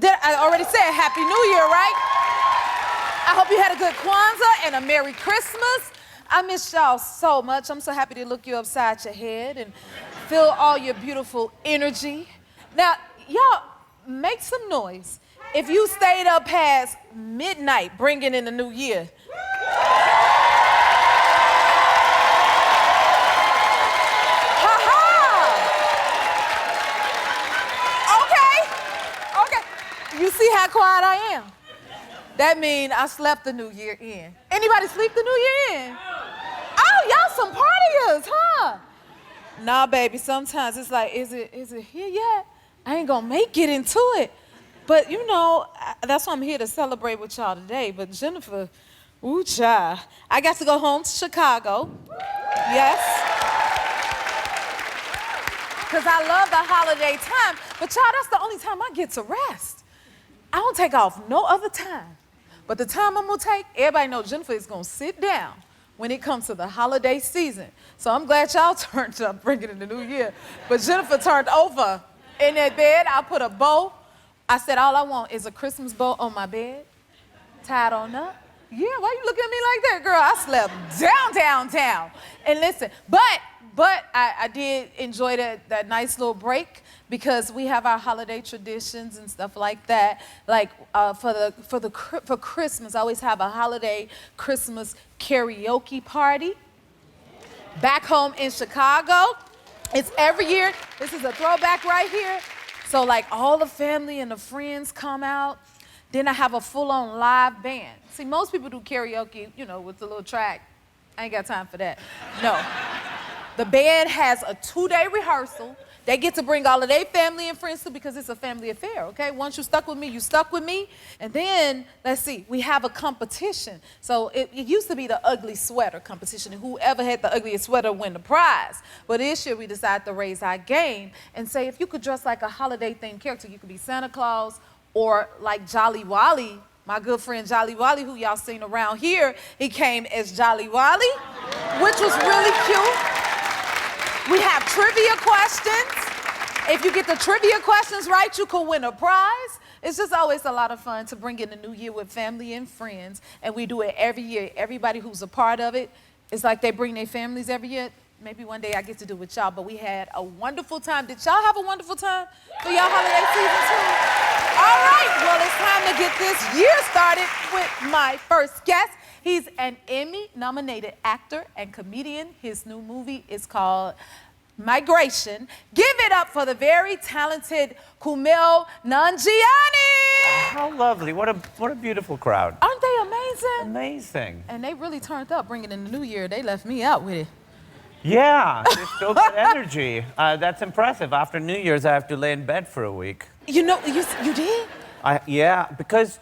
I already said Happy New Year, right? I hope you had a good Kwanzaa and a Merry Christmas. I miss y'all so much. I'm so happy to look you upside your head and feel all your beautiful energy. Now, y'all, make some noise if you stayed up past midnight bringing in the new year. You see how quiet I am? That means I slept the new year in. Anybody sleep the new year in? Oh, y'all some partiers, huh? Nah, baby, sometimes it's like, is it here yet? I ain't gonna make it into it. But you know, that's why I'm here to celebrate with y'all today. But Jennifer, ooh, child, I got to go home to Chicago. Yes. Because I love the holiday time. But y'all, that's the only time I get to rest. I don't take off no other time. But the time I'm gonna take, everybody knows Jennifer is gonna sit down when it comes to the holiday season. So I'm glad y'all turned up bringing in the new year. But Jennifer turned over in that bed. I put a bow. I said, all I want is a Christmas bow on my bed, tied on up. Yeah, why you looking at me like that, girl? I slept down. And listen, but I did enjoy that nice little break because we have our holiday traditions and stuff like that. Like for Christmas, I always have a holiday Christmas karaoke party. Back home in Chicago, it's every year. This is a throwback right here. So like all the family and the friends come out. Then I have a full-on live band. See, most people do karaoke, you know, with the little track. I ain't got time for that. No. The band has a 2-day rehearsal. They get to bring all of their family and friends too because it's a family affair, okay? Once you stuck with me, you stuck with me. And then, let's see, we have a competition. So it used to be the ugly sweater competition, and whoever had the ugliest sweater win the prize. But this year we decided to raise our game and say if you could dress like a holiday-themed character, you could be Santa Claus or like Jolly Wally. My good friend Jolly Wally, who y'all seen around here, he came as Jolly Wally, which was really cute. We have trivia questions. If you get the trivia questions right, you could win a prize. It's just always a lot of fun to bring in the new year with family and friends, and we do it every year. Everybody who's a part of it, it's like they bring their families every year. Maybe one day I get to do it with y'all, but we had a wonderful time. Did y'all have a wonderful time for y'all holiday season too? All right, well, it's time to get this year started with my first guest. He's an Emmy-nominated actor and comedian. His new movie is called Migration. Give it up for the very talented Kumail Nanjiani. How lovely. What a beautiful crowd. Aren't they amazing? Amazing. And they really turned up bringing in the new year. They left me out with it. Yeah, there's still good energy. That's impressive. After New Year's, I have to lay in bed for a week. You know, you did? Yeah, because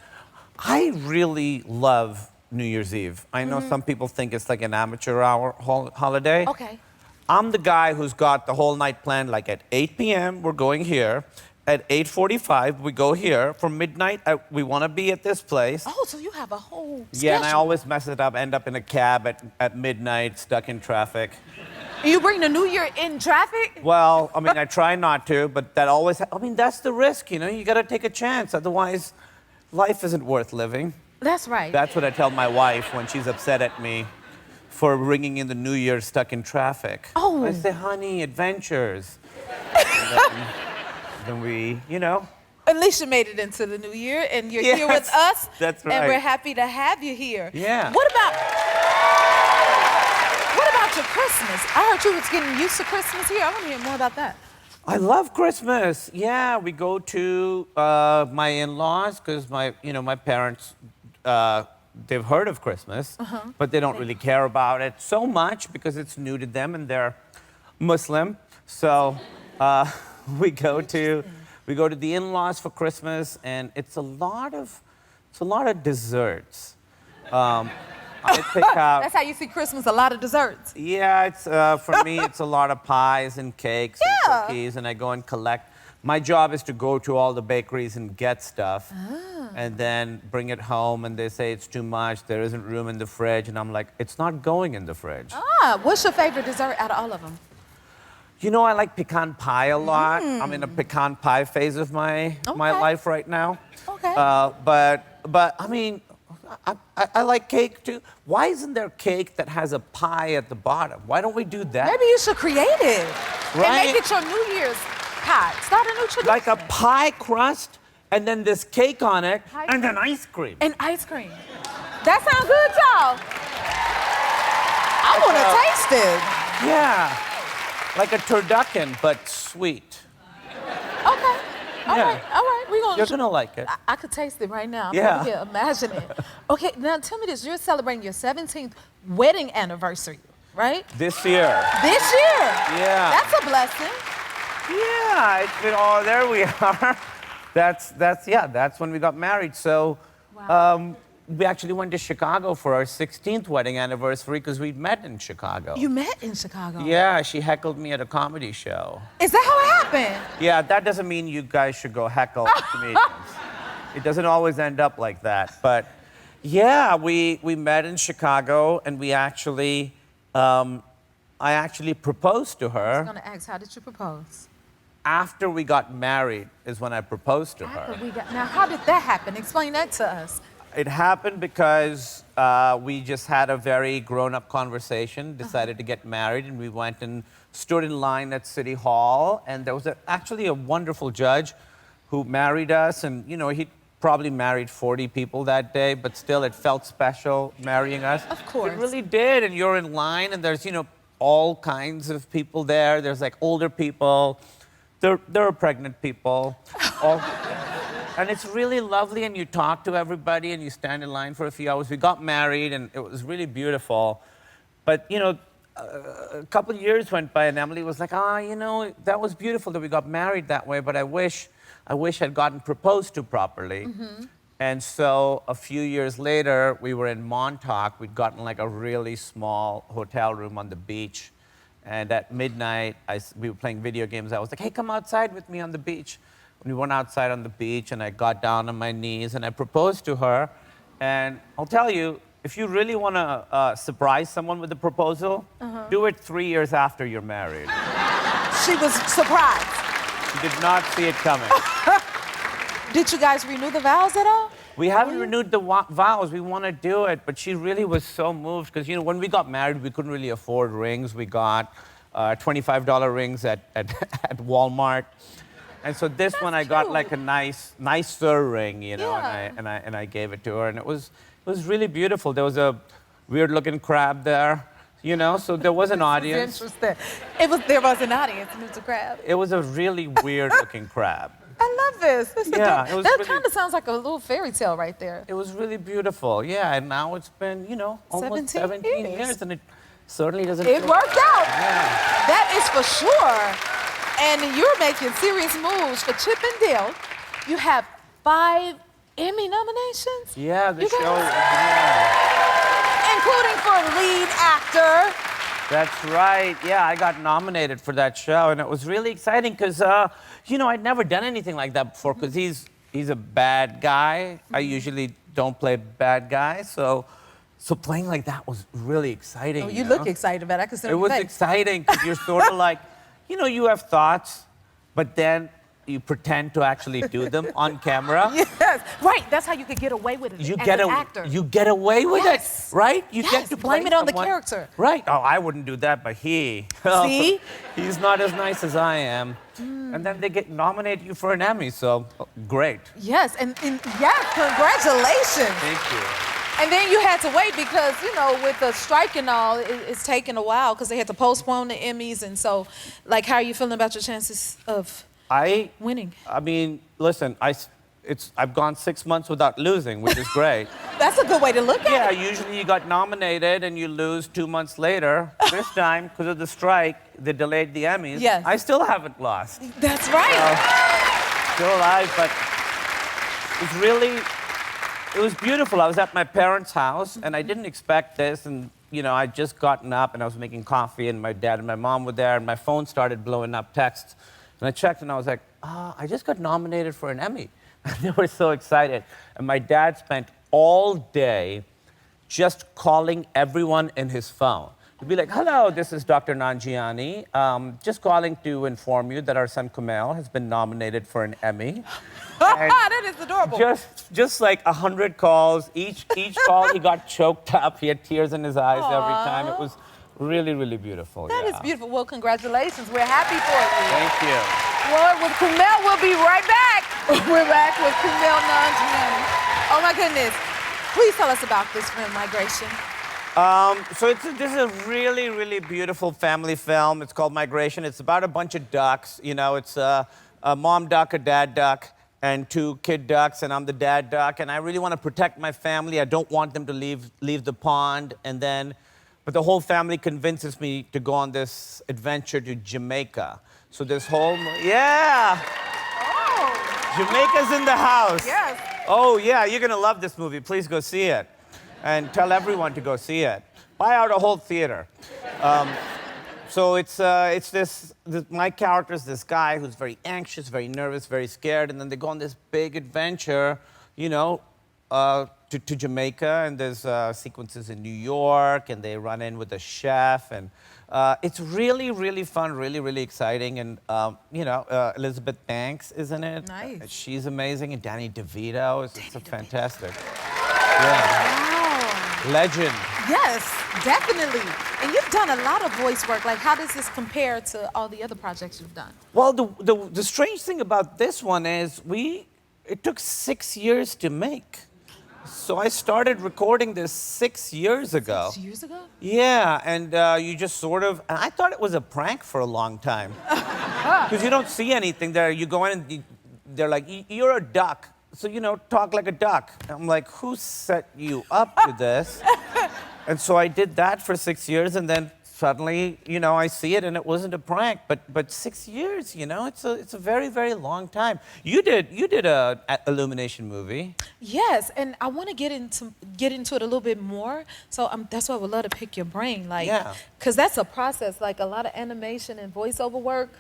I really love New Year's Eve. I know some people think it's like an amateur hour holiday. Okay. I'm the guy who's got the whole night planned, like at 8 p.m., we're going here. At 8:45, we go here. For midnight, we want to be at this place. Oh, so you have a whole schedule. Yeah, and I always mess it up, end up in a cab at midnight, stuck in traffic. You bring the new year in traffic? Well, I mean, I try not to, but that always, I mean, that's the risk, you know? You got to take a chance. Otherwise, life isn't worth living. That's right. That's what I tell my wife when she's upset at me for bringing in the new year stuck in traffic. Oh. I say, honey, adventures. Then we, you know. At least you made it into the new year, and you're here with us. That's right. And we're happy to have you here. Yeah. What about your Christmas? I heard you was getting used to Christmas here. I want to hear more about that. I love Christmas. Yeah, we go to my in-laws because my parents, they've heard of Christmas, but they don't really care about it so much because it's new to them and they're Muslim. So we go to the in-laws for Christmas, and it's a lot of desserts. I pick out. That's how you see Christmas, a lot of desserts. Yeah, it's for me, it's a lot of pies and cakes and cookies, and I go and collect. My job is to go to all the bakeries and get stuff, and then bring it home, and they say it's too much, there isn't room in the fridge, and I'm like, it's not going in the fridge. What's your favorite dessert out of all of them? You know, I like pecan pie a lot. I'm in a pecan pie phase of my life right now. Okay. But I mean, I like cake too. Why isn't there cake that has a pie at the bottom? Why don't we do that? Maybe you should create it. Right? And make it your New Year's pie. Start a new tradition. Like a pie crust, and then this cake on it, Pie and then ice cream. And ice cream. That sounds good, y'all. I want to taste it. Yeah, like a turducken, but sweet. Okay. All Yeah. right. You're gonna like it. I could taste it right now. Yeah. Yeah, imagine it. Okay, now tell me this. You're celebrating your 17th wedding anniversary, right? This year. This year. Yeah. That's a blessing. Yeah, it's been, oh, there we are. That's when we got married. So we actually went to Chicago for our 16th wedding anniversary because we'd met in Chicago. You met in Chicago. Yeah, she heckled me at a comedy show. Is that how it happened? Yeah, that doesn't mean you guys should go heckle comedians. It doesn't always end up like that. But yeah, we met in Chicago, and we actually, I actually proposed to I was her. going to ask, how did you propose? After we got married is when I proposed to her. Now, how did that happen? Explain that to us. It happened because we just had a very grown-up conversation, decided to get married, and we went and stood in line at City Hall, and there was actually a wonderful judge who married us, and you know, he probably married 40 people that day, but still it felt special marrying us. Of course. It really did, and you're in line, and there's, you know, all kinds of people there. There's like older people, there are pregnant people, and it's really lovely, and you talk to everybody, and you stand in line for a few hours. We got married, and it was really beautiful. But, you know, a couple of years went by, and Emily was like, you know, that was beautiful that we got married that way, but I wish I'd gotten proposed to properly. Mm-hmm. And so a few years later, we were in Montauk. We'd gotten like a really small hotel room on the beach. And at midnight, we were playing video games. I was like, hey, come outside with me on the beach. And we went outside on the beach, and I got down on my knees, and I proposed to her. And I'll tell you, if you really want to surprise someone with a proposal, do it 3 years after you're married. She was surprised. She did not see it coming. Did you guys renew the vows at all? We haven't renewed the vows. We want to do it, but she really was so moved because, you know, when we got married, we couldn't really afford rings. We got $25 rings at Walmart. And so this one, I got like a nicer ring, you know, Yeah. and I gave it to her, and it was really beautiful. There was a weird-looking crab there, you know, so there was an audience. Interesting. There was an audience, and it was a crab. It was a really weird-looking crab. I love this. Yeah, it was that really- kind of sounds like a little fairy tale right there. It was really beautiful, yeah, and now it's been, you know, almost 17 years, and it certainly doesn't It feel- worked out. Yeah. That is for sure. And you're making serious moves for Chip and Dale. You have 5 Emmy nominations? Yeah, the You show, guys- yeah. Including for lead actor. That's right. Yeah, I got nominated for that show, and it was really exciting because, you know, I'd never done anything like that before because he's a bad guy. I usually don't play bad guys, so playing like that was really exciting. Oh, you know? look excited about it. I can see It your was face. exciting because you're sort of like, you know, you have thoughts, but then you pretend to actually do them on camera. Yes, right. That's how you could get away with it You as get an actor. You get away with Yes. it, right? You Yes, get to blame play it on the someone. character. Right. Oh, I wouldn't do that, but he. See? He's not as nice as I am. And then they nominate you for an Emmy, so great. Yes, and yes, congratulations. Thank you. And then you had to wait because, you know, with the strike and all, it's taken a while because they had to postpone the Emmys. And so, like, how are you feeling about your chances of winning? I mean, listen, I've gone 6 months without losing, which is great. That's a good way to look at Yeah, it. usually you got nominated and you lose 2 months later. This time, because of the strike, they delayed the Emmys. Yes. I still haven't lost. That's right. Still alive, but it was beautiful. I was at my parents' house, and I didn't expect this, and you know, I'd just gotten up, and I was making coffee, and my dad and my mom were there, and my phone started blowing up texts, and I checked, and I was like, I just got nominated for an Emmy. And they were so excited, and my dad spent all day just calling everyone in his phone. He'd be like, hello, this is Dr. Nanjiani. Just calling to inform you that our son Kumail has been nominated for an Emmy. That is adorable. Just like 100 calls. Each call, he got choked up. He had tears in his eyes every time. It was really, really beautiful. That is beautiful. Well, congratulations. We're happy for you. Thank you. Well, with Kumail, we'll be right back. We're back with Kumail Nanjiani. Oh, my goodness. Please tell us about this film, Migration. So this is a really, really beautiful family film. It's called Migration. It's about a bunch of ducks. You know, it's a mom duck, a dad duck, and 2 kid ducks, and I'm the dad duck. And I really want to protect my family. I don't want them to leave the pond. But the whole family convinces me to go on this adventure to Jamaica. So this whole, yeah. Oh. Jamaica's in the house. Yes. Oh, yeah, you're gonna love this movie. Please go see it. And tell everyone to go see it. Buy out a whole theater. So it's my character's this guy who's very anxious, very nervous, very scared, and then they go on this big adventure, you know, to Jamaica, and there's sequences in New York, and they run in with a chef, and it's really, really fun, really, really exciting, and you know, Elizabeth Banks is in it. Nice. She's amazing, and Danny DeVito is fantastic. Yeah. Wow. Legend. Yes, definitely. And you've done a lot of voice work. Like, how does this compare to all the other projects you've done? Well, the strange thing about this one is it took 6 years to make. So I started recording this 6 years ago. 6 years ago? Yeah, and you just sort of, and I thought it was a prank for a long time. Because you don't see anything there. You go in and they're like, you're a duck. So, you know, talk like a duck. I'm like, who set you up to this? And so I did that for 6 years, and then suddenly, you know, I see it, and it wasn't a prank. But 6 years, you know, it's a very, very long time. You did a Illumination movie. Yes, and I want to get into it a little bit more. So that's why I would love to pick your brain, like, because that's a process. Like a lot of animation and voiceover work.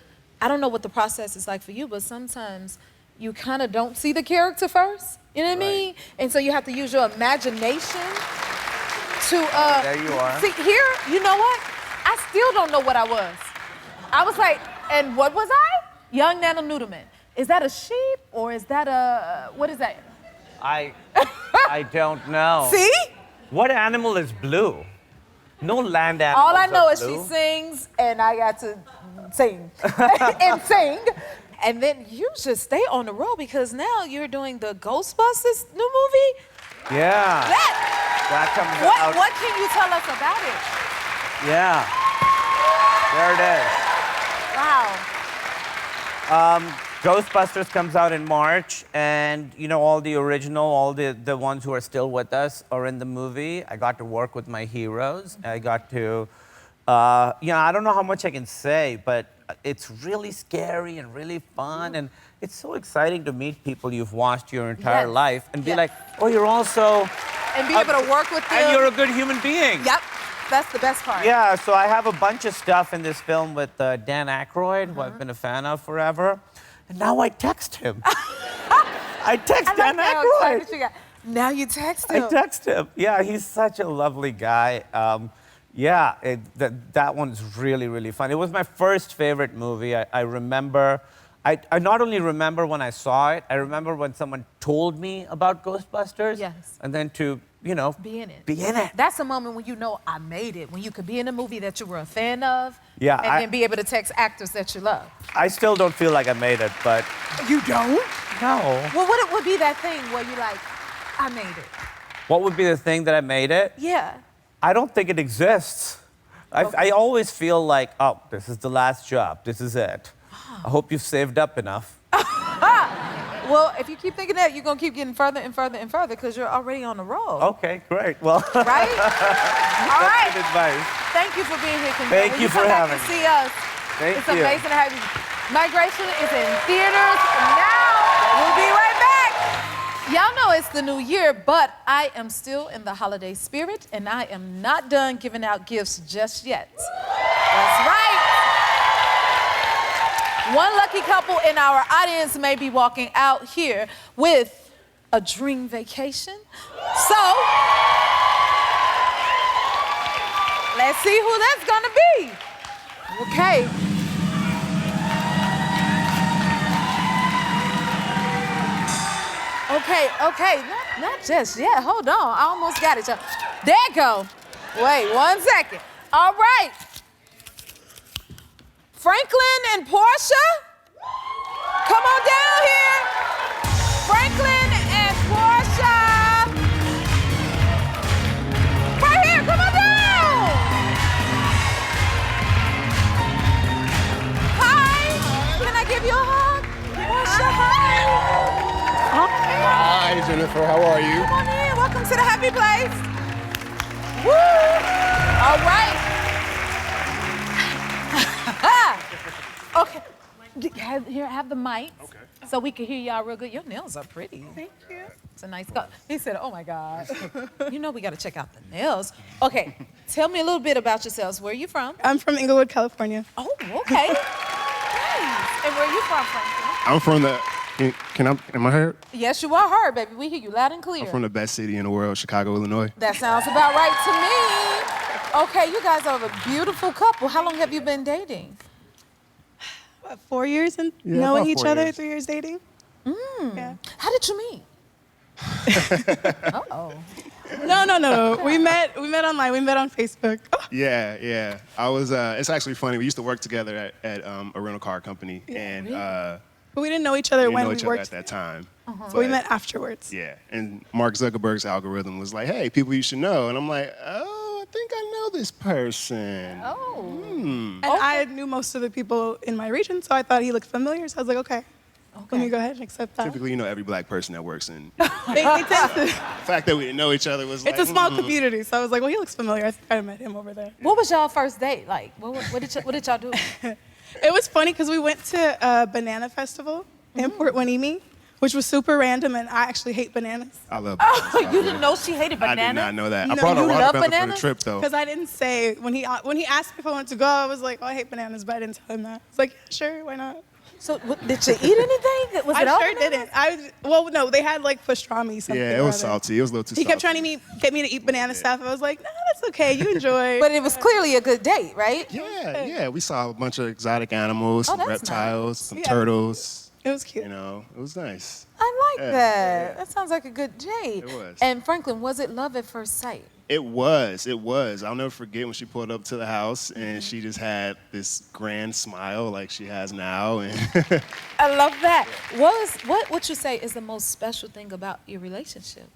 I don't know what the process is like for you, but sometimes you kind of don't see the character first. You know what I mean? And so you have to use your imagination to. There you are. See here, you know what? I still don't know what I was. I was like, and what was I? Young Nana Nudeman. Is that a sheep or is that a what is that? I don't know. See? What animal is blue? No land animals. All I know is blue. she sings, and I got to sing and sing. And then you just stay on the road because now you're doing the Ghostbusters new movie. Yeah. That comes out. What can you tell us about it? Yeah. There it is. Wow. Ghostbusters comes out in March, and you know, all the original, all the ones who are still with us are in the movie. I got to work with my heroes. I got to, you know, I don't know how much I can say, but it's really scary and really fun, and it's so exciting to meet people you've watched your entire life and be like, oh, you're also... And be able to work with them. And you're a good human being. Yep, that's the best part. Yeah, so I have a bunch of stuff in this film with Dan Aykroyd, who I've been a fan of forever. And now I text him. I text Dan Aykroyd. Now you text him. I text him. Yeah, he's such a lovely guy. Yeah, that one's really, really fun. It was my first favorite movie. I remember, I not only remember when I saw it, I remember when someone told me about Ghostbusters. Yes. And then to, you know, be in it. Be in it. That's a moment when you know I made it, when you could be in a movie that you were a fan of, yeah, and then be able to text actors that you love. I still don't feel like I made it, but... You don't? No. Well, what would be that thing where you like, I made it? What would be the thing that I made it? Yeah. I don't think it exists. I always feel like, oh, this is the last job. This is it. I hope you've saved up enough. Well, if you keep thinking that, you're going to keep getting further and further and further because you're already on the road. Okay, great. Well, right? All right. Good advice. Thank you for being here, Kumail. Thank you for having me. See us. Thank it's you. Amazing to have you. Migration is in theaters now. We'll be right back. Y'all know it's the new year, but I am still in the holiday spirit, and I am not done giving out gifts just yet. That's right. One lucky couple in our audience may be walking out here with a dream vacation. So, Let's see who that's gonna be. Okay. Okay, not just yet. Hold on, I almost got it, y'all. There you go. Wait 1 second. All right. Franklin and Portia, come on down here. Franklin and Portia. Right here, come on down. Hi, can I give you a hug? Portia, hi. Hi, Jennifer. How are you? Come on in. Welcome to the happy place. Woo! All right. Okay. Here, have the mic. Okay. So we can hear y'all real good. Your nails are pretty. Thank you. It's a nice color. He said, oh my God. You know we got to check out the nails. Okay. Tell me a little bit about yourselves. Where are you from? I'm from Inglewood, California. Oh, okay. Nice. And where are you from, Franklin? I'm from the. Am I heard? Yes, you are heard, baby. We hear you loud and clear. I'm from the best city in the world, Chicago, Illinois. That sounds about right to me. Okay, you guys are a beautiful couple. How long have you been dating? What, 4 years and Yeah, knowing about each 4 other, years. 3 years dating? Yeah. How did you meet? Uh-oh. No. We met online. We met on Facebook. Yeah. I was. It's actually funny. We used to work together at a rental car company, and But we didn't know each other we when didn't know we each other worked. at that time. So we met afterwards. Yeah, and Mark Zuckerberg's algorithm was like, "Hey, people you should know," and I'm like, "Oh, I think I know this person." Oh. And I knew most of the people in my region, so I thought he looked familiar. So I was like, okay. Let me go ahead and accept that. Typically, you know, every black person that works in. They tend to, The fact that we didn't know each other was like. it's a small community, so I was like, well, he looks familiar. I think I met him over there. What was y'all first date like? What did y'all do? It was funny because we went to a banana festival in Port Hueneme, which was super random, and I actually hate bananas. I love. Oh, you didn't know she hated I bananas? did not know that. I No, brought a you love watermelon for the bananas? trip, though. Because I didn't say, when he asked me if I wanted to go, I was like, oh, I hate bananas, but I didn't tell him that. It's like, yeah, sure, why not? So did you eat anything? Was it all I sure bananas? didn't. No, they had like pastrami something. Yeah, it or was other. salty. It was a little too He salty. kept trying to get me to eat banana stuff. I was like, no, that's okay. You enjoy. But it was clearly a good date, right? Yeah. We saw a bunch of exotic animals, some that's reptiles, some Yeah. turtles. It was cute. You know, it was nice. I like Yeah, that. yeah. That sounds like a good date. It was. And Franklin, was it love at first sight? It was. I'll never forget when she pulled up to the house and she just had this grand smile like she has now. And I love that. What would you say is the most special thing about your relationship?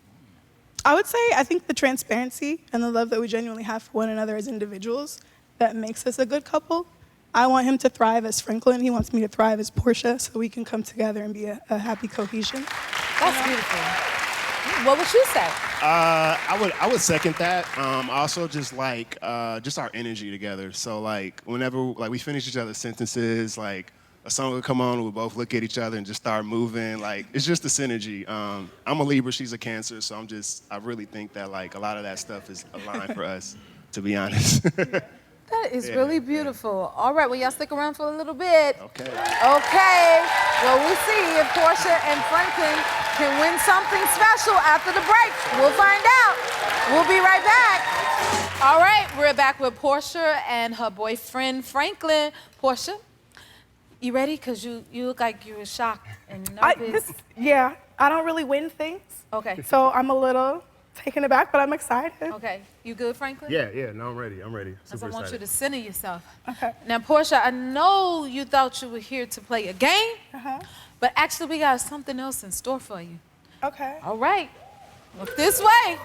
I would say, I think the transparency and the love that we genuinely have for one another as individuals that makes us a good couple. I want him to thrive as Franklin. He wants me to thrive as Portia, so we can come together and be a happy cohesion. That's beautiful. What would you say? I would second that. Also, just like just our energy together. So like whenever like we finish each other's sentences, like a song would come on, we'll both look at each other and just start moving. Like it's just the synergy. I'm a Libra, she's a Cancer, so I really think that like a lot of that stuff is aligned for us, to be honest. That is Yeah, really beautiful. All right, well, y'all stick around for a little bit. Okay. Okay. Well, we'll see if Portia and Franklin can win something special after the break. We'll find out. We'll be right back. All right, we're back with Portia and her boyfriend, Franklin. Portia, you ready? Because you look like you were shocked and nervous. I don't really win things, Okay. so I'm a little taken aback, but I'm excited. Okay. You good, Franklin? Yeah. No, I'm ready. Because I want you to center yourself. Okay. Now, Portia, I know you thought you were here to play a game, but actually we got something else in store for you. Okay. All right. Look this way.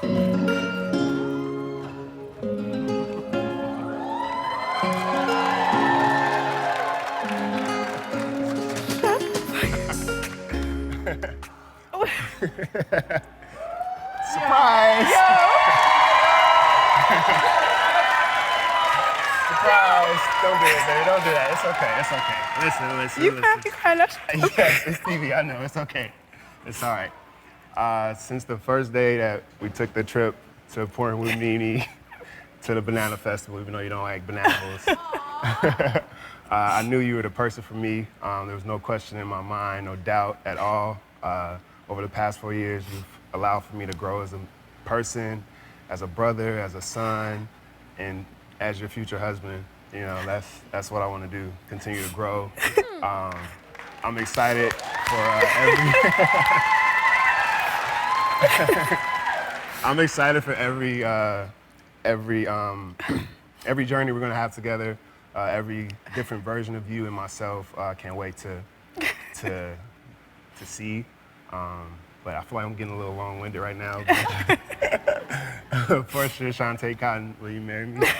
Surprise! Surprise! Don't do it, baby. Don't do that. It's okay. It's okay. Listen. You happy kind of. Yes, it's TV. I know. It's okay. It's all right. Since the first day that we took the trip to Port Hueneme to the Banana Festival, even though you don't like bananas, I knew you were the person for me. There was no question in my mind, no doubt at all. Over the past 4 years, you've allowed for me to grow as a person, as a brother, as a son, and as your future husband. You know, that's what I want to do. Continue to grow. I'm excited for I'm excited for every journey we're gonna have together. Every different version of you and myself. Can't wait to see. But I feel like I'm getting a little long-winded right now. For sure, Shantae Cotton, will you marry me? Please.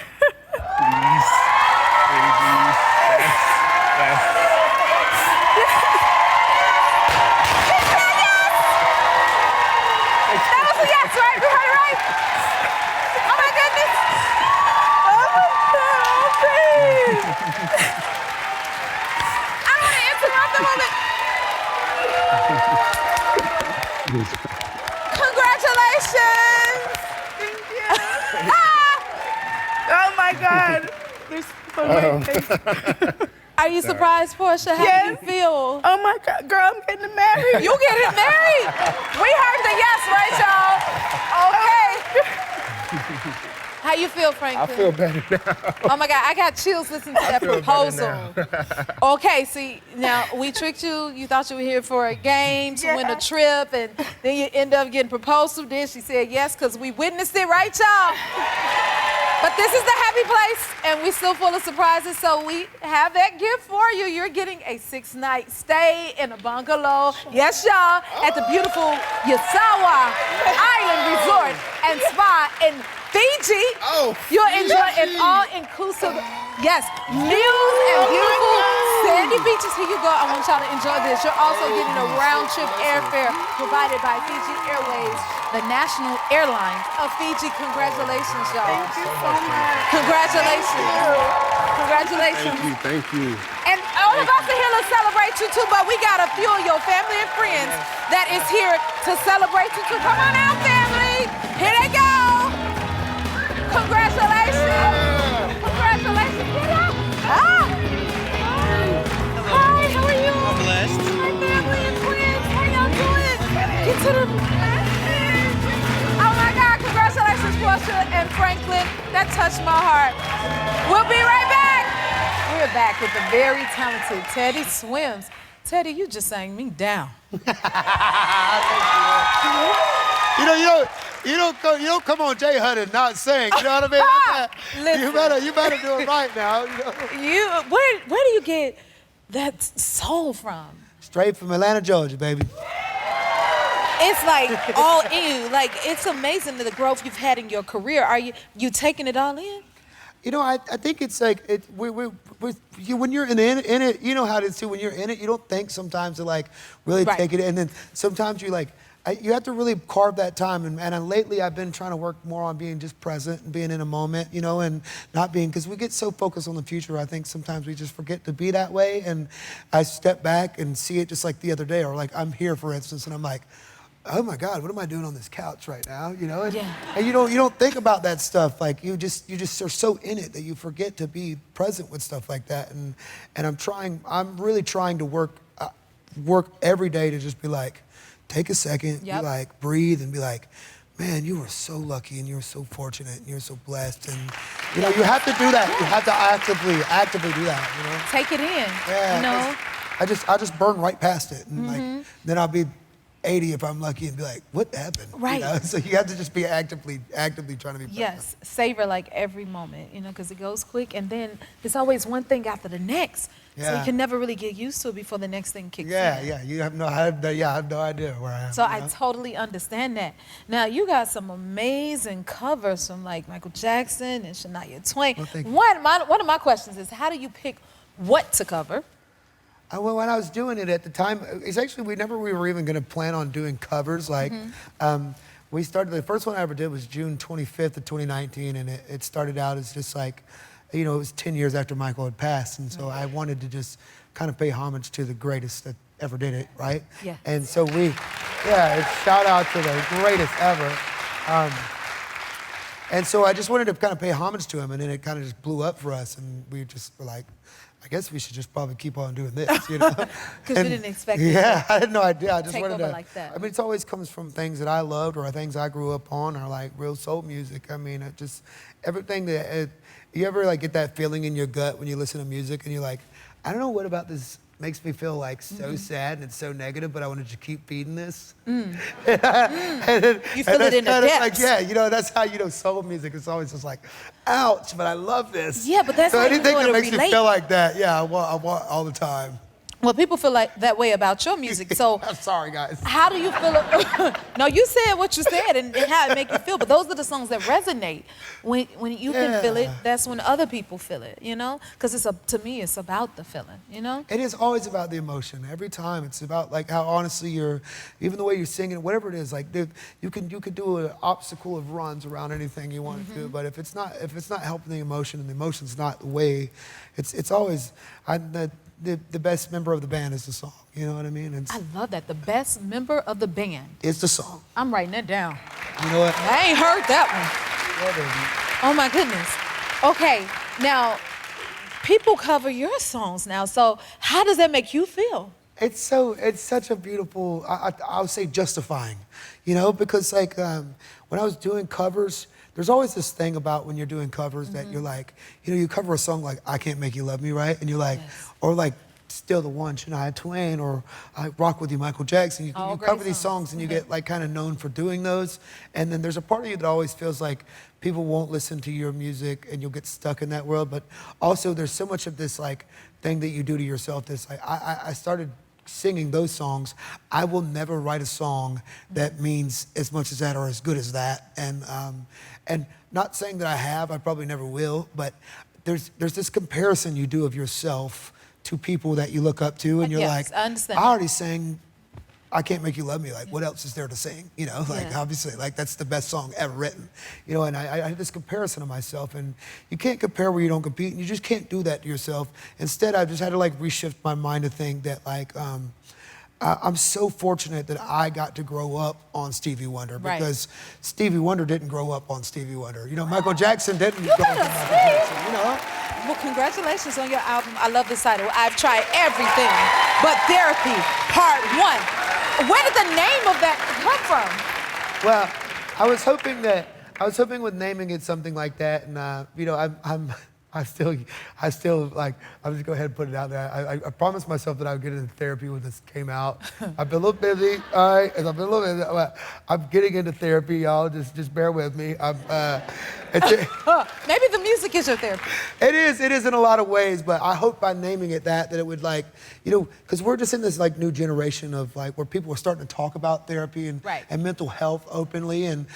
Pretty please. Yes. That was a yes, right? We heard it right? Oh my goodness. Oh my God, please. I don't want to interrupt the moment. Congratulations. Thank you. Oh my God. There's so many things. Are you surprised, Portia? How do you feel? Oh my God, girl, I'm getting married. You getting married? We heard the yes, right, y'all? Okay. How you feel, Franklin? I feel better now. Oh my God, I got chills listening to that proposal. Okay, see, now we tricked you. You thought you were here for a game, to win a trip, and then you end up getting proposed to. Then she said yes, because we witnessed it, right, y'all? But this is the happy place, and we're still full of surprises, so we have that gift for you. You're getting a 6-night stay in a bungalow, yes, y'all, at the beautiful Yasawa Island Resort and Spa in Fiji. Oh, You'll enjoy an all-inclusive, yes, meals and beautiful sandy beaches. Here you go. I want y'all to enjoy this. You're also getting a round-trip airfare provided by Fiji Airways, the national airlines of Fiji. Congratulations, y'all. Thank you so much. Congratulations. Congratulations. Thank you. And all of us are here to celebrate you too, but we got a few of your family and friends that is here to celebrate you too. Come on out, family. Here they go. Congratulations. Congratulations. Get up. Ah. Hi, how are you? I'm blessed. Hi, family and friends. How y'all doing? Get to the... Oh my God, congratulations, Portia and Franklin. That touched my heart. We'll be right back. We're back with the very talented Teddy Swims. Teddy, you just sang me down. You don't come on J Hud and not sing. You know what I mean? Listen. You better do it right now. You know? Where do you get that soul from? Straight from Atlanta, Georgia, baby. It's like all in you. Like, it's amazing the growth you've had in your career. Are you taking it all in? You know, I think it's like when you're in it, you know how it is too. When you're in it, you don't think sometimes to like really take it in, and then sometimes you like. You have to really carve that time, and lately I've been trying to work more on being just present and being in a moment, you know, and not being, because we get so focused on the future, I think sometimes we just forget to be that way, and I step back and see it just like the other day, or like I'm here, for instance, and I'm like, oh my God, what am I doing on this couch right now, you know? And you don't think about that stuff, like you just are so in it that you forget to be present with stuff like that, and I'm really trying to work every day to just be like, take a second, be like, breathe, and be like, man, you were so lucky, and you were so fortunate, and you're so blessed, and you know, you have to do that. You have to actively do that, you know? Take it in, yeah, you know? I'll just burn right past it, and like, then I'll be 80 if I'm lucky and be like, what happened? Right. You know? So you have to just be actively trying to be present. Yes, savor like every moment, you know, because it goes quick, and then there's always one thing after the next. So you can never really get used to it before the next thing kicks in. Yeah, I have no idea where I am. So I totally understand that. Now, you got some amazing covers from like Michael Jackson and Shania Twain. Well, thank you. One of my questions is, how do you pick what to cover? Well, when I was doing it at the time, it's actually, we were even going to plan on doing covers. Like, we started, the first one I ever did was June 25th of 2019, and it started out as just like, you know, it was 10 years after Michael had passed, and so I wanted to just kind of pay homage to the greatest that ever did it, right? Yeah. And so it's shout out to the greatest ever. And so I just wanted to kind of pay homage to him, and then it kind of just blew up for us, and we just were like, I guess we should just probably keep on doing this, you know? Because we didn't expect it. Yeah, I had no idea. I just take wanted over to. like that. I mean, it always comes from things that I loved or things I grew up on, or like real soul music. I mean, everything that You ever like get that feeling in your gut when you listen to music and you're like, I don't know what about this makes me feel like so sad and it's so negative, but I wanted to keep feeding this. You feel it in the depths. depths. Like, that's how soul music is always just like, ouch, but I love this. Yeah, but that's so how you anything know that to makes relate. me feel like that, I want all the time. Well, people feel like that way about your music. So I'm sorry, guys. how do you feel? No, you said what you said and how it make you feel. But those are the songs that resonate. When you can feel it, that's when other people feel it. Because to me, it's about the feeling. It is always about the emotion. Every time, it's about like how honestly even the way you're singing, whatever it is. Like, dude, you can do an obstacle of runs around anything you want to do, but if it's not helping the emotion and the emotion's not the way, it's always the best member of the band is the song. You know what I mean? I love that. The best member of the band. It's the song. I'm writing that down. You know what? I ain't heard that one. Yeah, baby. Oh my goodness. Okay, now people cover your songs now. So how does that make you feel? It's such a beautiful, I would say justifying, because like when I was doing covers, there's always this thing about when you're doing covers that you're like, you cover a song like I Can't Make You Love Me, right? And you're like, or like Still the One, Shania Twain, or I Rock With You, Michael Jackson. You cover these songs and you get like kind of known for doing those. And then there's a part of you that always feels like people won't listen to your music and you'll get stuck in that world. But also there's so much of this like thing that you do to yourself that's like, I started singing those songs. I will never write a song that means as much as that or as good as that. And not saying that I probably never will, but there's this comparison you do of yourself to people that you look up to, and you're like, I understand. I already sang I Can't Make You Love Me. Like, what else is there to sing? Obviously, like that's the best song ever written. And I had this comparison of myself, and you can't compare where you don't compete, and you just can't do that to yourself. Instead, I just had to like reshift my mind to think that like, I'm so fortunate that I got to grow up on Stevie Wonder because Stevie Wonder didn't grow up on Stevie Wonder. Michael Jackson didn't grow up on Michael Jackson, Well, congratulations on your album. I love this title. I've tried everything but therapy, part 1. Where did the name of that come from? Well, I was hoping with naming it something like that, and I still like, I'll just go ahead and put it out there. I promised myself that I would get into therapy when this came out. I've been a little busy, all right, and I've been a little busy. I'm getting into therapy, y'all, just bear with me. Maybe the music is your therapy. It is in a lot of ways, but I hope by naming it that it would like, because we're just in this like new generation of like where people are starting to talk about therapy and mental health openly, and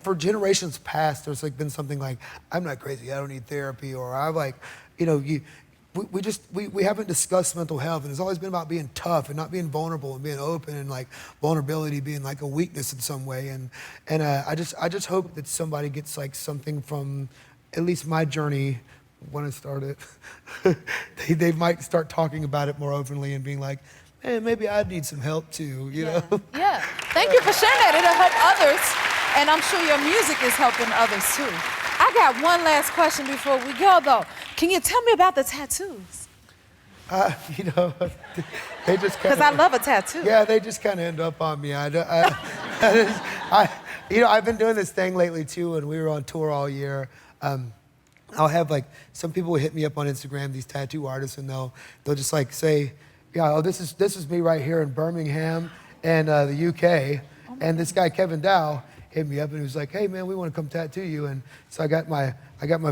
for generations past, there's like been something like, I'm not crazy, I don't need therapy, or I'm like, we haven't discussed mental health, and it's always been about being tough and not being vulnerable and being open, and like vulnerability being like a weakness in some way, and I just hope that somebody gets like something from at least my journey when I started. they might start talking about it more openly and being like, hey, maybe I need some help too, you know? Yeah, thank you for sharing that. It'll help others, and I'm sure your music is helping others too. I got one last question before we go, though. Can you tell me about the tattoos? They just because I love a tattoo. Yeah, they just kind of end up on me. I've been doing this thing lately too, and we were on tour all year. I'll have like some people will hit me up on Instagram, these tattoo artists, and they'll just like say, yeah, oh, this is me right here in Birmingham and the UK, and this guy Kevin Dow hit me up and he was like, hey man, we want to come tattoo you. And so I got my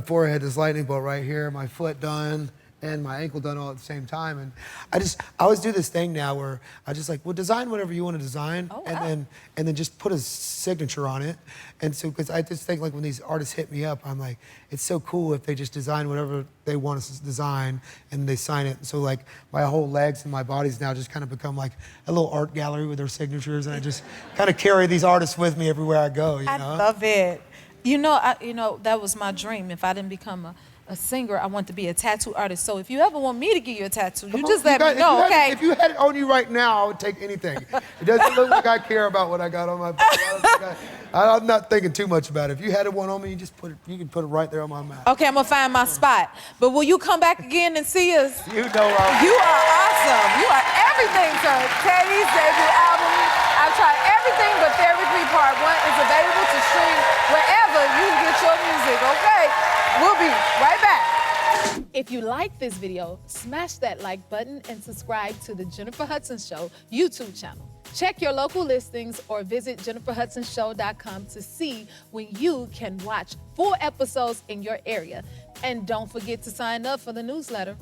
forehead, this lightning bolt right here, my foot done, and my ankle done all at the same time. And I always do this thing now where I just like, well, design whatever you want to design, and then just put a signature on it. And so, because I just think like when these artists hit me up, I'm like, it's so cool if they just design whatever they want us to design and they sign it. And so like my whole legs and my body's now just kind of become like a little art gallery with their signatures, and I just kind of carry these artists with me everywhere I go. You know? I love it. That was my dream. If I didn't become a singer, I want to be a tattoo artist. So if you ever want me to give you a tattoo, you just let me know, okay? If you had it on you right now, I would take anything. It doesn't look like I care about what I got on my body. I'm not thinking too much about it. If you had one on me, you can put it right there on my mouth. Okay, I'm gonna find my spot. But will you come back again and see us? You know I will. You are awesome. You are everything, sir. Teddy's debut album. I've tried everything but Therapy Part 1 is available to stream wherever you get your music, okay? We'll be right back. If you like this video, smash that like button and subscribe to the Jennifer Hudson Show YouTube channel. Check your local listings or visit jenniferhudsonshow.com to see when you can watch full episodes in your area. And don't forget to sign up for the newsletter.